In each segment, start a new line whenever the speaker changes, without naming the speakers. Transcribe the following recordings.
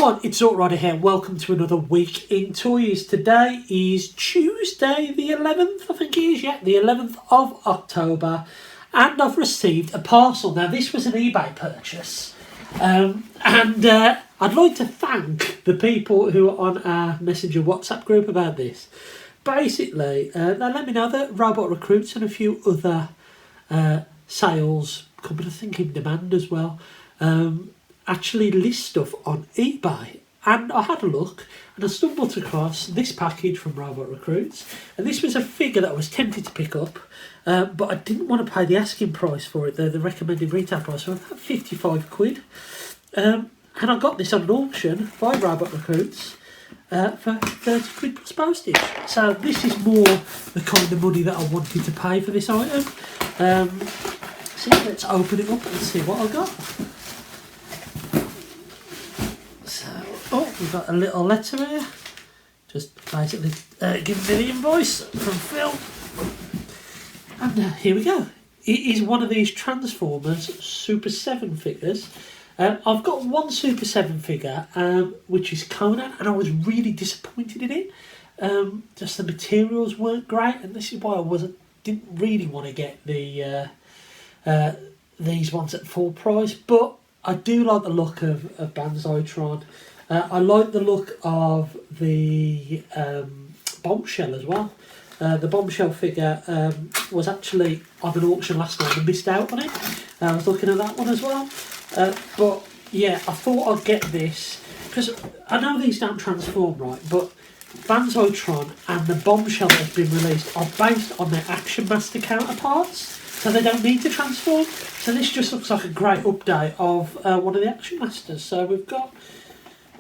everyone, it's Rider here. Welcome to another week in toys. Today is Tuesday the 11th, I think it is, yeah, the 11th of October. And I've received a parcel. Now this was an eBay purchase. I'd like to thank the people who are on our Messenger WhatsApp group about this. Basically, they let me know that Robot Recruits and a few other sales companies, I think in demand as well, actually list stuff on eBay. And I had a look and I stumbled across this package from Robot Recruits, and this was a figure that I was tempted to pick up, but I didn't want to pay the asking price for it, the recommended retail price, so about 55 quid. And I got this on an auction by Robot Recruits for 30 quid plus postage. So this is more the kind of money that I wanted to pay for this item. So let's open it up and see what I got. We've got a little letter here, just basically giving me the invoice from Phil. And here we go. It is one of these Transformers Super 7 figures. I've got one Super 7 figure, which is Conan, and I was really disappointed in it. Just the materials weren't great, and this is why I didn't really want to get the these ones at full price. But I do like the look of Banazitron. I like the look of the Bombshell as well. The Bombshell figure was actually on an auction last night and missed out on it. I was looking at that one as well. But yeah, I thought I'd get this because I know these don't transform right, but Banazitron and the Bombshell that have been released are based on their Action Master counterparts, so they don't need to transform. So this just looks like a great update of one of the Action Masters. So we've got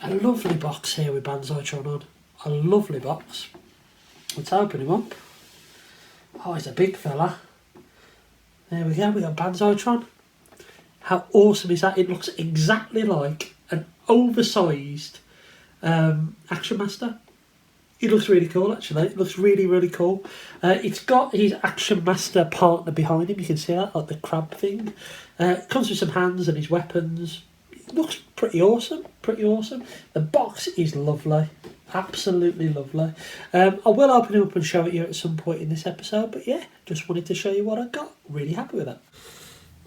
a lovely box here with Banazitron on. A lovely box. Let's open him up. Oh, he's a big fella. There we go, we got Banazitron. How awesome is that? It looks exactly like an oversized Action Master. It looks really cool, actually. It looks really, really cool. It's got his Action Master partner behind him. You can see that, like the crab thing. It comes with some hands and his weapons. It looks pretty awesome, pretty awesome. The box is lovely, absolutely lovely. I will open it up and show it you at some point in this episode, but yeah, just wanted to show you what I got. Really happy with it.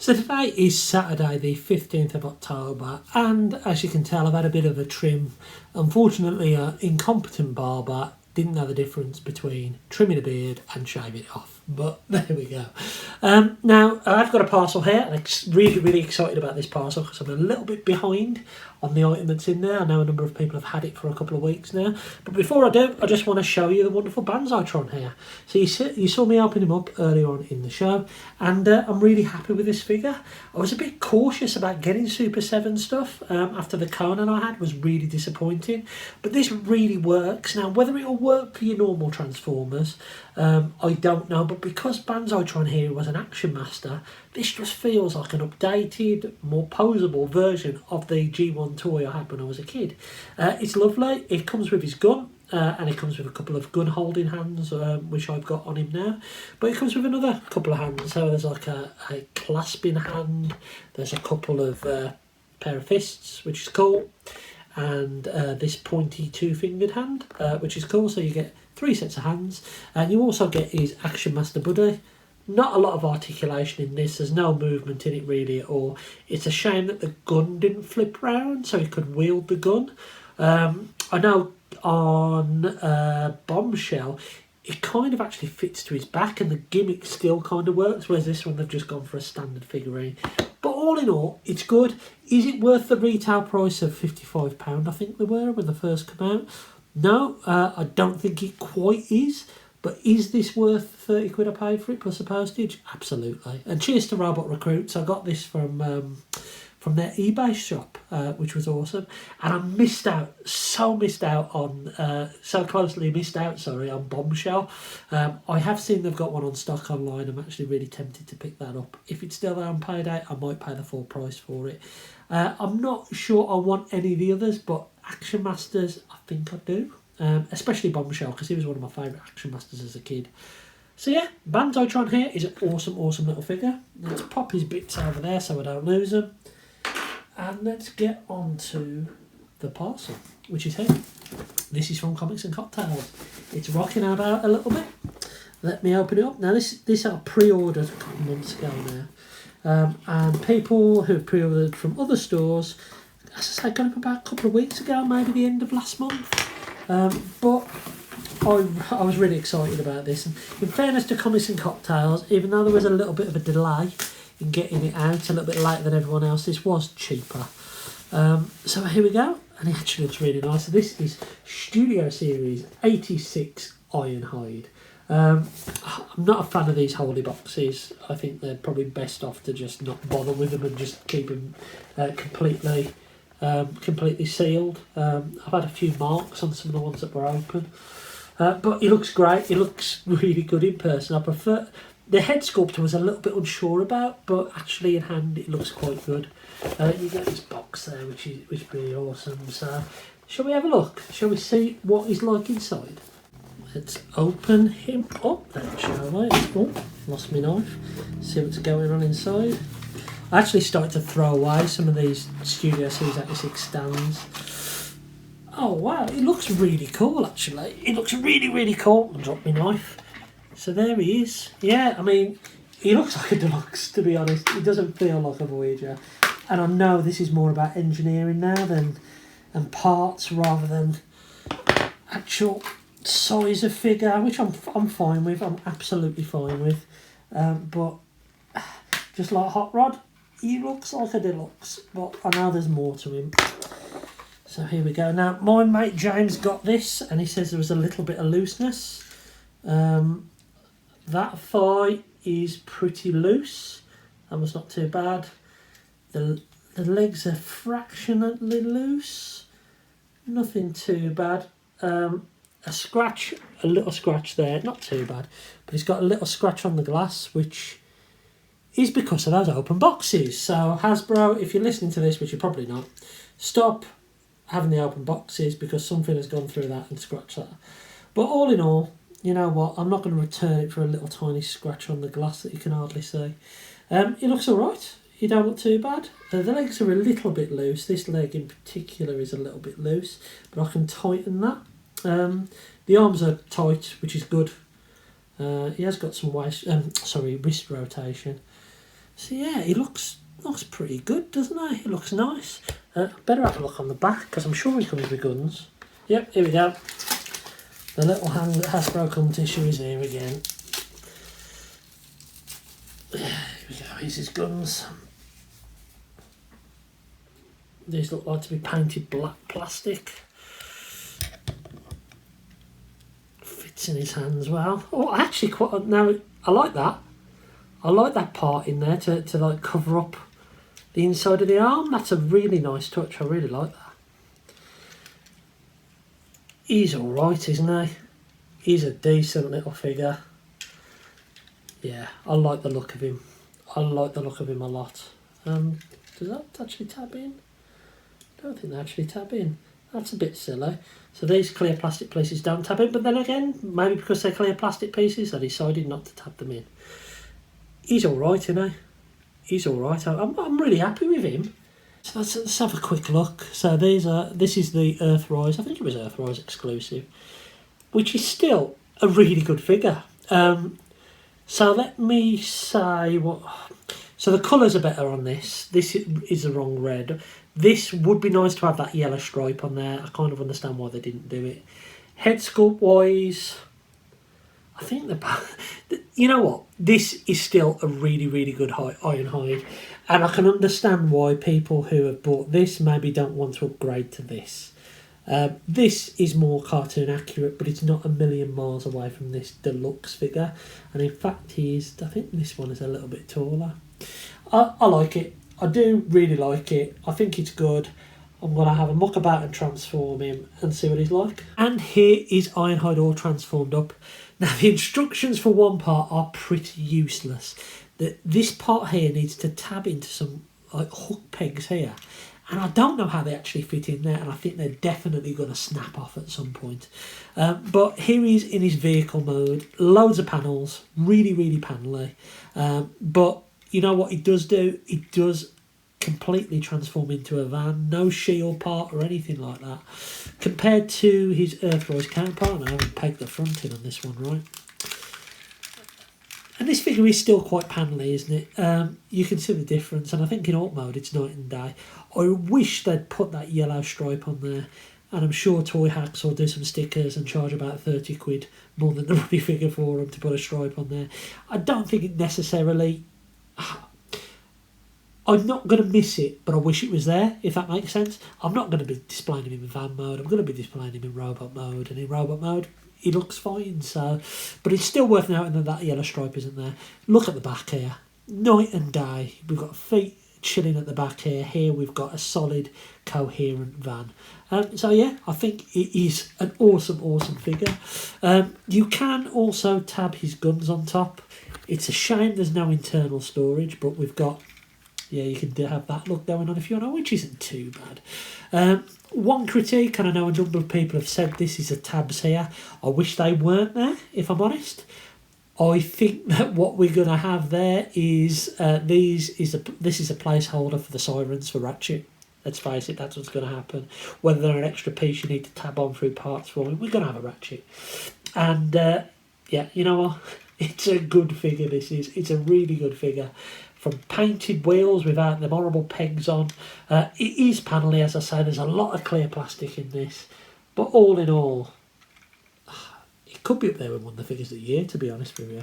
So today is Saturday the 15th of October, and as you can tell I've had a bit of a trim. Unfortunately, an incompetent barber didn't know the difference between trimming a beard and shaving it off. But there we go. Now, I've got a parcel here, and I'm really, really excited about this parcel because I'm a little bit behind on the item that's in there. I know a number of people have had it for a couple of weeks now. But before I do, I just want to show you the wonderful Banazitron here. So you saw me open him up earlier on in the show, and I'm really happy with this figure. I was a bit cautious about getting Super 7 stuff after the Conan I had was really disappointing. But this really works. Now, whether it'll work for your normal Transformers, I don't know, but because Banazitron here was an Action Master, this just feels like an updated, more poseable version of the G1 toy I had when I was a kid. It's lovely. It comes with his gun, and it comes with a couple of gun holding hands, which I've got on him now. But it comes with another couple of hands. So there's like a clasping hand, there's a couple of pair of fists, which is cool, and this pointy two-fingered hand, which is cool. So you get 3 sets of hands, and you also get his Action Master buddy. Not a lot of articulation in this. There's no movement in it really at all. It's a shame that the gun didn't flip round so he could wield the gun. I know on Bombshell it kind of actually fits to his back and the gimmick still kind of works, whereas this one they've just gone for a standard figurine. But all in all, it's good. Is it worth the retail price of £55, I think they were when they first came out? No, I don't think it quite is. But is this worth 30 quid I paid for it plus the postage? Absolutely. And cheers to Robot Recruits. I got this from their eBay shop, which was awesome. And I missed out on Bombshell. I have seen they've got one on stock online. I'm actually really tempted to pick that up. If it's still there on payday, I might pay the full price for it. I'm not sure I want any of the others, but Action Masters, I think I do. Especially Bombshell, because he was one of my favourite Action Masters as a kid. So yeah, Banazitron here is an awesome, awesome little figure. Let's pop his bits over there so I don't lose them. And let's get on to the parcel, which is here. This is from Comics and Cocktails. It's rocking about a little bit. Let me open it up. Now this I pre-ordered a couple months ago now. And people who pre-ordered from other stores, as I say, got it about a couple of weeks ago, maybe the end of last month. But I was really excited about this. And in fairness to Comics and Cocktails, even though there was a little bit of a delay in getting it out, a little bit later than everyone else, this was cheaper. So here we go. And it actually looks really nice. So this is Studio Series 86 Ironhide. I'm not a fan of these holy boxes. I think they're probably best off to just not bother with them and just keep them completely sealed. I've had a few marks on some of the ones that were open. But it looks great. It looks really good in person. I prefer... The head sculptor was a little bit unsure about, but actually in hand it looks quite good. You get this box there, which is pretty awesome. So, shall we have a look? Shall we see what he's like inside? Let's open him up then, shall we? Oh, lost my knife. See what's going on inside. I actually started to throw away some of these Studio Series 86 stands. Oh wow, it looks really cool actually. It looks really, really cool. I'll drop my knife. So there he is. Yeah, I mean, he looks like a deluxe, to be honest. He doesn't feel like a Voyager. And I know this is more about engineering now and parts rather than actual size of figure, which I'm fine with. I'm absolutely fine with. But just like Hot Rod, he looks like a deluxe. But I know there's more to him. So here we go. Now, my mate James got this, and he says there was a little bit of looseness. That thigh is pretty loose. That was not too bad. The legs are fractionally loose. Nothing too bad. A little scratch there. Not too bad. But he's got a little scratch on the glass, which is because of those open boxes. So Hasbro, if you're listening to this, which you're probably not, stop having the open boxes because something has gone through that and scratched that. But all in all, you know what, I'm not going to return it for a little tiny scratch on the glass that you can hardly see. It looks alright. You don't look too bad. The legs are a little bit loose. This leg in particular is a little bit loose, but I can tighten that. The arms are tight, which is good. He has got some wrist rotation. So yeah, he looks pretty good, doesn't he? It looks nice. Better have a look on the back because I'm sure he comes with guns. Yep, here we go. The little hand that Hasbro come tissue is here again. Here we go, here's his guns. These look like to be painted black plastic. Fits in his hands well. Oh, actually I like that. I like that part in there to like cover up the inside of the arm. That's a really nice touch. I really like that. He's alright, isn't he? He's a decent little figure. Yeah, I like the look of him. I like the look of him a lot. Does that actually tab in? I don't think they actually tab in. That's a bit silly. So these clear plastic pieces don't tab in, but then again, maybe because they're clear plastic pieces, I decided not to tab them in. He's alright, isn't he? He's alright. I'm really happy with him. So let's have a quick look. So this is the Earthrise. I think it was Earthrise exclusive, which is still a really good figure. So let me say what. So the colours are better on this. This is the wrong red. This would be nice to have that yellow stripe on there. I kind of understand why they didn't do it. Head sculpt wise, I think you know what? This is still a really, really good Ironhide. And I can understand why people who have bought this maybe don't want to upgrade to this. This is more cartoon accurate, but it's not a million miles away from this deluxe figure. And in fact, I think this one is a little bit taller. I like it. I do really like it. I think it's good. I'm going to have a muck about and transform him and see what he's like. And here is Ironhide all transformed up. Now, the instructions for one part are pretty useless. This part here needs to tab into some like hook pegs here. And I don't know how they actually fit in there, and I think they're definitely going to snap off at some point. But here he is in his vehicle mode. Loads of panels, really, really panelly. But you know what it does do? It does completely transform into a van, no shield part or anything like that. Compared to his Earthrise counterpart, and I haven't pegged the front in on this one, right? And this figure is still quite panelly, isn't it? You can see the difference, and I think in alt mode it's night and day. I wish they'd put that yellow stripe on there, and I'm sure Toy Hacks will do some stickers and charge about 30 quid more than the rugby figure for them to put a stripe on there. I don't think it necessarily... I'm not going to miss it, but I wish it was there, if that makes sense. I'm not going to be displaying him in van mode. I'm going to be displaying him in robot mode, and in robot mode, he looks fine. So, but it's still worth noting that that yellow stripe isn't there. Look at the back here. Night and day. We've got feet chilling at the back here. Here we've got a solid, coherent van. So yeah, I think it is an awesome, awesome figure. You can also tab his guns on top. It's a shame there's no internal storage, but we've got... Yeah, you can have that look going on if you want, which isn't too bad. One critique, and I know a number of people have said this, is the tabs here. I wish they weren't there, if I'm honest. I think that what we're going to have there is this is a placeholder for the sirens for Ratchet. Let's face it, that's what's going to happen. Whether they're an extra piece you need to tab on through parts for him, we're going to have a Ratchet. And yeah, you know what? It's a good figure, this is. It's a really good figure. From painted wheels without the horrible pegs on. It is panelly, as I say. There's a lot of clear plastic in this. But all in all, it could be up there with one of the figures of the year, to be honest with you.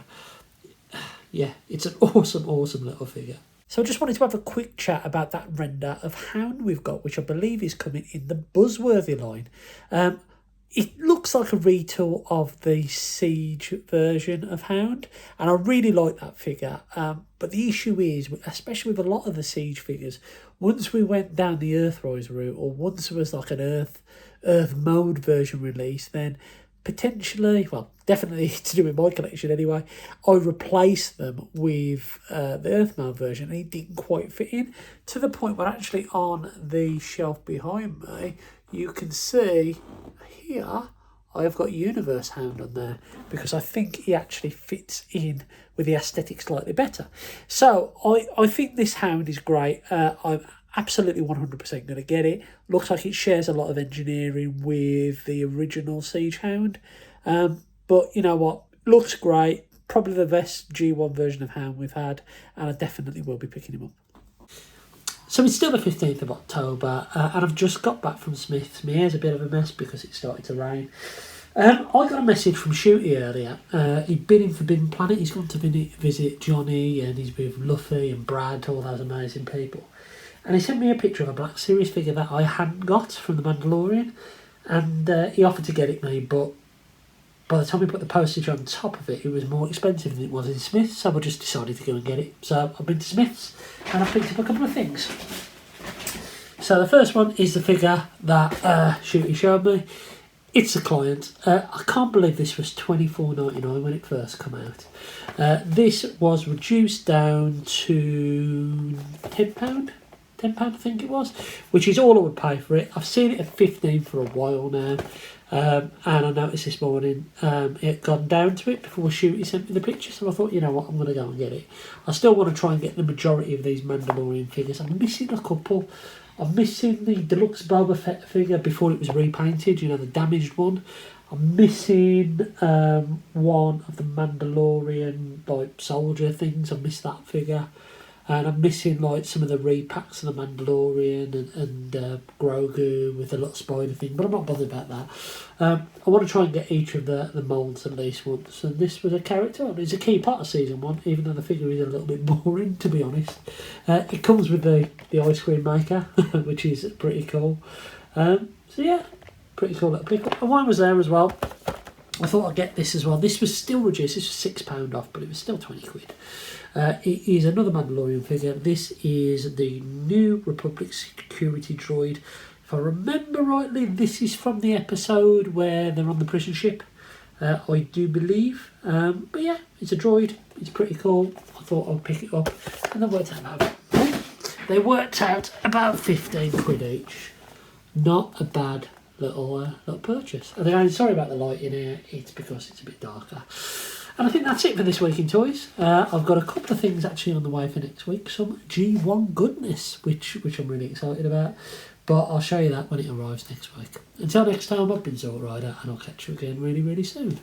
Yeah, it's an awesome, awesome little figure. So I just wanted to have a quick chat about that render of Hound we've got, which I believe is coming in the Buzzworthy line. It looks like a retool of the Siege version of Hound, and I really like that figure. But the issue is, especially with a lot of the Siege figures, once we went down the Earthrise route, or once there was like an Earth mode version released, then potentially, well, definitely to do with my collection anyway, I replaced them with the Earth mode version, and it didn't quite fit in, to the point where actually on the shelf behind me, you can see here I have got Universe Hound on there, because I think he actually fits in with the aesthetic slightly better. So I think this Hound is great. I'm absolutely 100% going to get it. Looks like it shares a lot of engineering with the original Siege Hound. But you know what? Looks great. Probably the best G1 version of Hound we've had, and I definitely will be picking him up. So it's still the 15th of October, and I've just got back from Smith's. My hair's a bit of a mess because it started to rain. I got a message from Shooty earlier. He'd been in Forbidden Planet. He's gone to visit Johnny, and he's with Luffy and Brad, all those amazing people. And he sent me a picture of a Black Series figure that I hadn't got from The Mandalorian, and he offered to get it me, but by the time we put the postage on top of it, it was more expensive than it was in Smith's, so I just decided to go and get it. So I've been to Smith's, and I've picked up a couple of things. So the first one is the figure that Shooty showed me. It's a client. I can't believe this was $24.99 when it first came out. This was reduced down to £10. £10 I think it was, which is all I would pay for it. I've seen it at $15 for a while now, and I noticed this morning it had gone down to it before Shooty sent me the picture, so I thought, you know what, I'm going to go and get it. I still want to try and get the majority of these Mandalorian figures. I'm missing a couple. I'm missing the deluxe Boba Fett figure before it was repainted, you know, the damaged one. I'm missing one of the Mandalorian like soldier things. I missed that figure. And I'm missing like some of the repacks of the Mandalorian and Grogu with the little spider thing, but I'm not bothered about that. I want to try and get each of the moulds at least once. And this was a character, and it's a key part of season 1, even though the figure is a little bit boring, to be honest. It comes with the ice cream maker, which is pretty cool. So yeah, pretty cool little pick-up. And wine was there as well. I thought I'd get this as well. This was still reduced. This was £6 off, but it was still 20 quid. It is another Mandalorian figure. This is the New Republic security droid. If I remember rightly, this is from the episode where they're on the prison ship. I do believe. But yeah, it's a droid. It's pretty cool. I thought I'd pick it up. And they worked out about 15 quid each. Not a bad little purchase. And again, sorry about the light in here. It's because it's a bit darker. And I think that's it for this week in toys. I've got a couple of things actually on the way for next week. Some G1 goodness, which I'm really excited about. But I'll show you that when it arrives next week. Until next time, I've been Zort Rider, and I'll catch you again really, really soon.